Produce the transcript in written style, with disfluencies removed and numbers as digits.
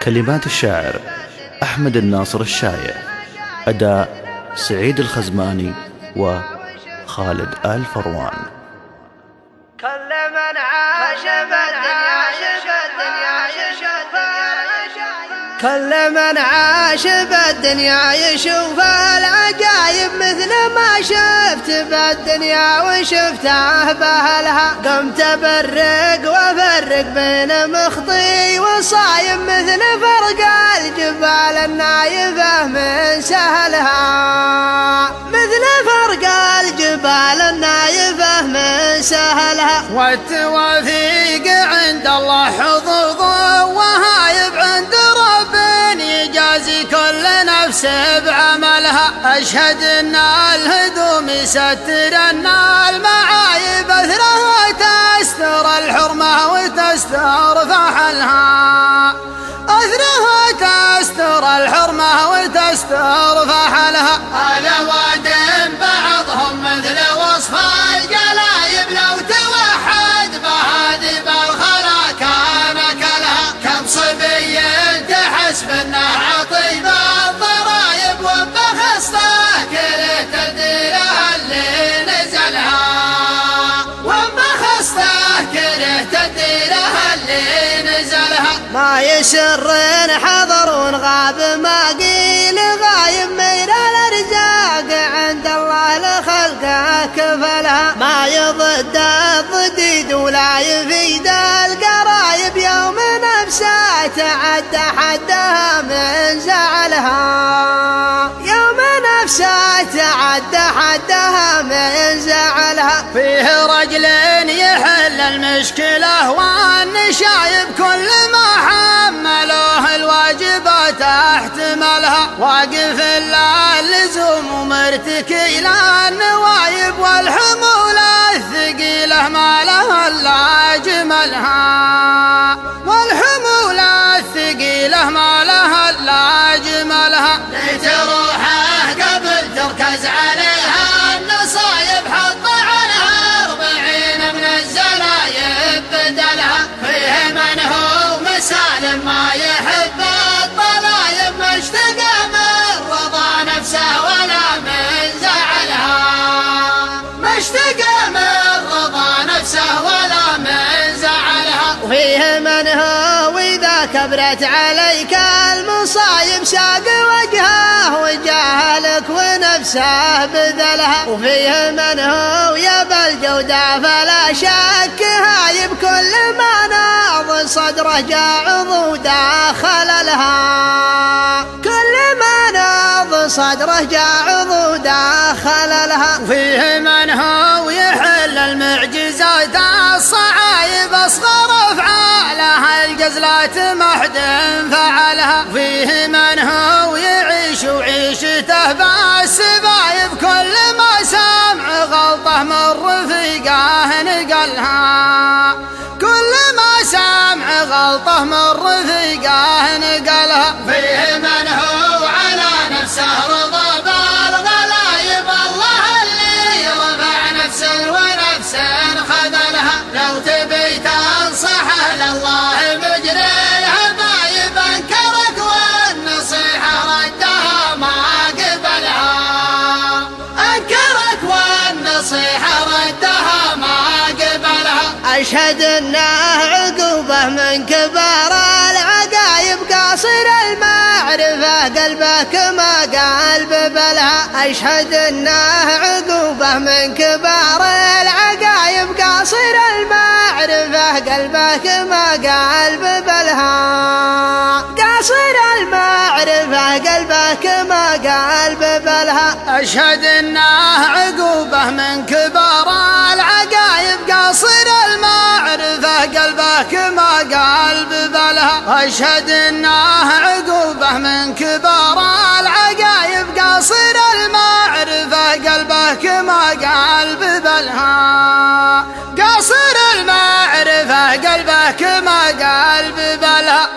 كلمات الشاعر أحمد الناصر الشايع، أداء سعيد الخزماني وخالد آل فروان. كل من عاش بالدنيا كل من عاش بالدنيا يشوف العجايب مثل ما شفت بالدنيا وشفته بأهلها. قمت أبرق وأفرق بين مخطي وصايم مثل فرق الجبال النايفة من سهلها، مثل فرق الجبال النايفة من سهلها. والتوافيق عند الله حظوظ وهايب عند رب يجازي كل نفس بعملها. أشهد أن الهدوم يستر أن المعايب أثرها تستر الحرمة وتستر فحلها، أثرها تستر الحرمة وتستر فحلها. هذا وادم بعضهم مثل وصف الجلايب لو توحد بهذه بالخلا كان كلها. كم صبي تحس بأنه عطيب الضرايب وبخسته كره تديرها اللي نزلها، وبخسته كره تديرها اللي نزلها. ما يسر حضر غاب ما قيل غايب من الارزاق عند الله لخلقه كفلها. ما يضد الضديد ولا يفيد القرايب يوم نفسه تعدى حدها من زعلها، يوم نفسه تعدى حدها من زعلها. فيه رجل يحل المشكلة والنشايب كل ما حملوه الواجبات احتملها. واقف لا اللزوم ومرتكي لا النوايب والحمولة الثقيلة ما لها الا جملها، والحمولة الثقيلة ما لها الا جملها. لتروحه قبل تركز عليها النصايب حط عنها 40 من الزلايب بدلها. فيه من هو مسالم ما يحب الضلايب مشتقى من رضا نفسه ولا من زعلها، مشتقى من رضا نفسه ولا من زعلها. وفيه من هو إذا كبرت عليك المصايب ساق وجهه وجاهلك ونفسه بذلها. وفيه من هو يبى الجودة فلا شك هايب كل ما ناض صدره جاعظ وداخل لها، كل ما ناض صدره جاعظ وداخل لها. وفيه من هو يحل المعجزات الصعايب أصغر أفعالها الجزلات محد فعلها. فيه من هو يعيش وعيشته بالسبايب كل ما سمع غلطه من رفيقه نقلها، كل ما سمع غلطه من رفيقه نقلها. فيه من هو على نفسه رضا بالغلايب الله اللي رفع نفسه ونفس خذلها. لو تبي تنصحه لله مجري الهبايب انكرك والنصيحة ردها ما قبلها، انكرك والنصيحة ردها ما قبلها. أشهد أنه عقوبة من كبار العقايب قاصر المعرفة قلبك ما قلب بلها. أشهد أنه عقوبة من كبار العقايب قاصر المعرفة قلبك ما قلب بلها، قاصر المعرفة قلبك ما قلب بلها. أشهد أنه عقوبة من كبار العقايب قاصر المعرفة قلبك ما قلب بلها. أشهد أنه عقوبة من كبار العقايب قاصر المعرفة قلبك ما قلب بلها، قاصر المعرفة قلبك ما قلب بلها.